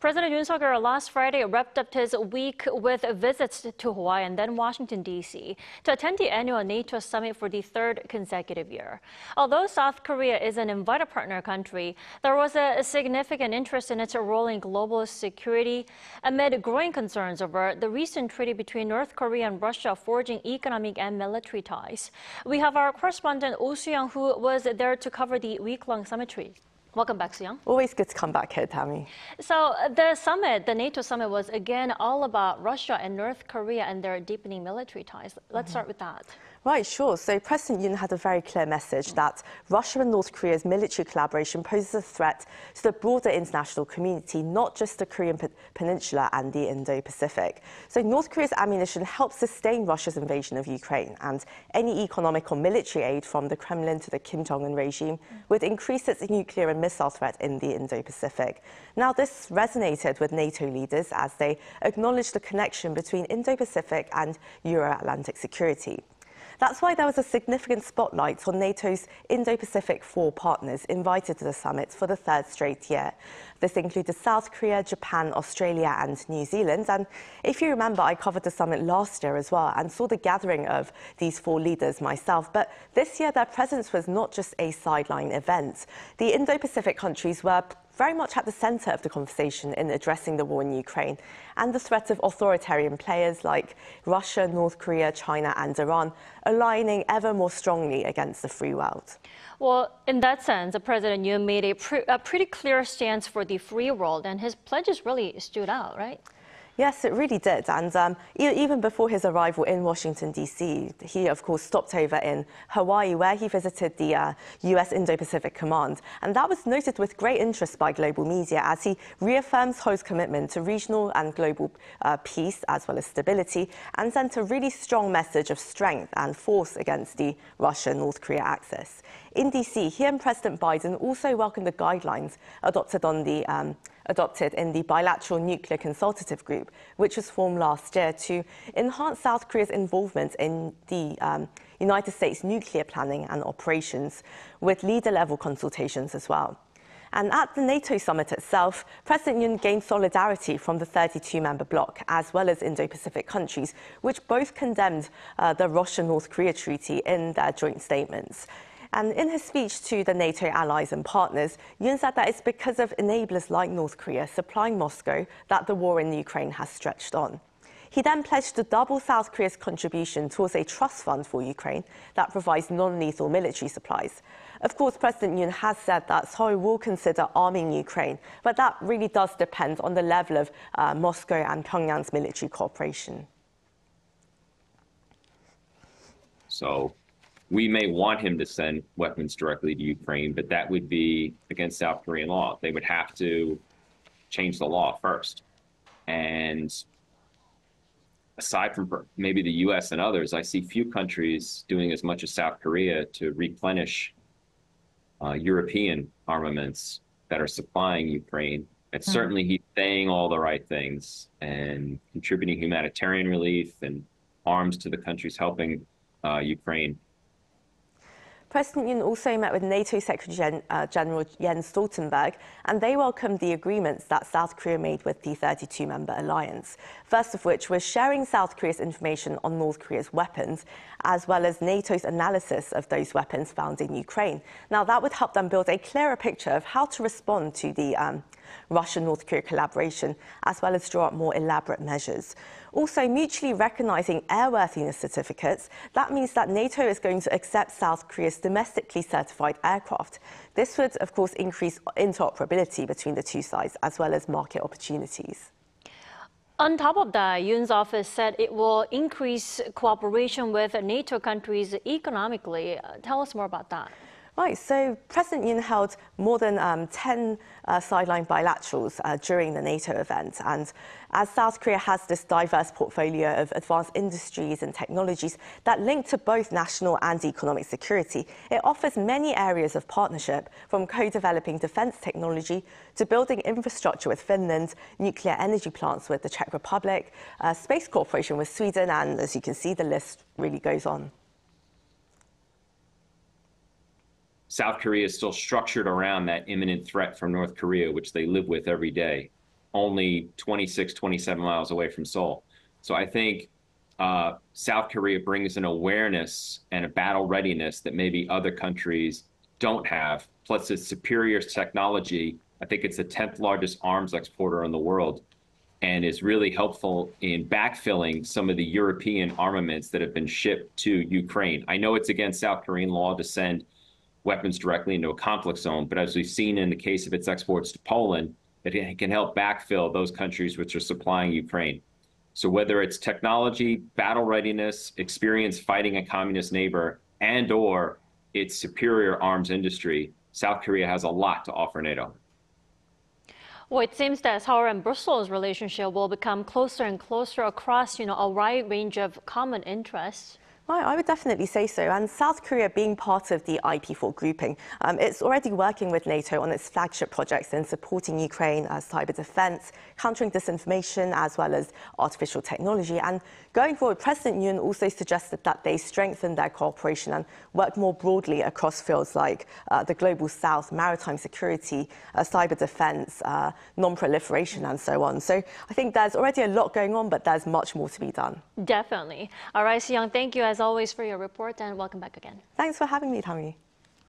President Yoon Suk Yeol last Friday wrapped up his week with visits to Hawaii and then Washington, D.C. to attend the annual NATO Summit for the third consecutive year. Although South Korea is an invited partner country, there was a significant interest in its role in global security amid growing concerns over the recent treaty between North Korea and Russia forging economic and military ties. We have our correspondent Oh Soo-young, who was there to cover the week-long summitry. Welcome back, Soo-young. Always good to come back here, Dami. So the summit, the NATO summit, was again all about Russia and North Korea and their deepening military ties. Let's start with that. Right, sure. So President Yoon had a very clear message that Russia and North Korea's military collaboration poses a threat to the broader international community, not just the Korean Peninsula and the Indo-Pacific. So North Korea's ammunition helps sustain Russia's invasion of Ukraine, and any economic or military aid from the Kremlin to the Kim Jong-un regime would increase its nuclear and missile threat in the Indo-Pacific. Now, this resonated with NATO leaders as they acknowledged the connection between Indo-Pacific and Euro-Atlantic security. That's why there was a significant spotlight on NATO's Indo-Pacific 4 partners invited to the summit for the third straight year. This included South Korea, Japan, Australia and New Zealand. And if you remember, I covered the summit last year as well and saw the gathering of these 4 leaders myself. But this year, their presence was not just a sideline event. The Indo-Pacific countries were very much at the centre of the conversation in addressing the war in Ukraine and the threat of authoritarian players like Russia, North Korea, China and Iran aligning ever more strongly against the free world. Well, in that sense, President Yoon made a pretty clear stance for the free world, and his pledges really stood out, right? Yes, it really did. And even before his arrival in Washington, D.C., he, of course, stopped over in Hawaii, where he visited the U.S. Indo-Pacific Command. And that was noted with great interest by global media as he reaffirms Ho's commitment to regional and global peace as well as stability and sent a really strong message of strength and force against the Russia-North Korea axis. In D.C., he and President Biden also welcomed the guidelines adopted in the Bilateral Nuclear Consultative Group, which was formed last year to enhance South Korea's involvement in the United States nuclear planning and operations, with leader-level consultations as well. And at the NATO summit itself, President Yoon gained solidarity from the 32-member bloc, as well as Indo-Pacific countries, which both condemned the Russia-North Korea treaty in their joint statements. And in his speech to the NATO allies and partners, Yoon said that it's because of enablers like North Korea supplying Moscow that the war in Ukraine has stretched on. He then pledged to double South Korea's contribution towards a trust fund for Ukraine that provides non-lethal military supplies. Of course, President Yoon has said that Seoul will consider arming Ukraine, but that really does depend on the level of Moscow and Pyongyang's military cooperation. So we may want him to send weapons directly to Ukraine, but that would be against South Korean law. They would have to change the law first. And aside from maybe the U.S. and others, I see few countries doing as much as South Korea to replenish European armaments that are supplying Ukraine. And certainly he's saying all the right things and contributing humanitarian relief and arms to the countries helping Ukraine. President Yoon also met with NATO Secretary General Jens Stoltenberg, and they welcomed the agreements that South Korea made with the 32-member alliance. First of which was sharing South Korea's information on North Korea's weapons, as well as NATO's analysis of those weapons found in Ukraine. Now, that would help them build a clearer picture of how to respond to the Russia-North Korea collaboration, as well as draw up more elaborate measures. Also, mutually recognizing airworthiness certificates, that means that NATO is going to accept South Korea's domestically certified aircraft. This would, of course, increase interoperability between the two sides, as well as market opportunities. On top of that, Yoon's office said it will increase cooperation with NATO countries economically. Tell us more about that. Right, so President Yoon held more than 10 sideline bilaterals during the NATO event. And as South Korea has this diverse portfolio of advanced industries and technologies that link to both national and economic security, it offers many areas of partnership, from co-developing defense technology to building infrastructure with Finland, nuclear energy plants with the Czech Republic, space cooperation with Sweden, and as you can see, the list really goes on. South Korea is still structured around that imminent threat from North Korea, which they live with every day. only 26, 27 miles away from Seoul. So I think South Korea brings an awareness and a battle readiness that maybe other countries don't have. Plus, its superior technology. I think it's the 10th largest arms exporter in the world, and is really helpful in backfilling some of the European armaments that have been shipped to Ukraine. I know it's against South Korean law to send weapons directly into a conflict zone, but as we've seen in the case of its exports to Poland, it can help backfill those countries which are supplying Ukraine. So whether it's technology, battle readiness, experience fighting a communist neighbor, and or its superior arms industry, South Korea has a lot to offer NATO. Well, it seems that Seoul and Brussels' relationship will become closer and closer across, a wide range of common interests. I would definitely say so. And South Korea being part of the IP4 grouping, it's already working with NATO on its flagship projects in supporting Ukraine as cyber defense, countering disinformation, as well as artificial technology. And going forward, President Yoon also suggested that they strengthen their cooperation and work more broadly across fields like the global south, maritime security, cyber defense, non-proliferation, and so on. So I think there's already a lot going on, but there's much more to be done. Definitely. All right, Soo-young, thank you as always for your report, and welcome back again. Thanks for having me, Dami.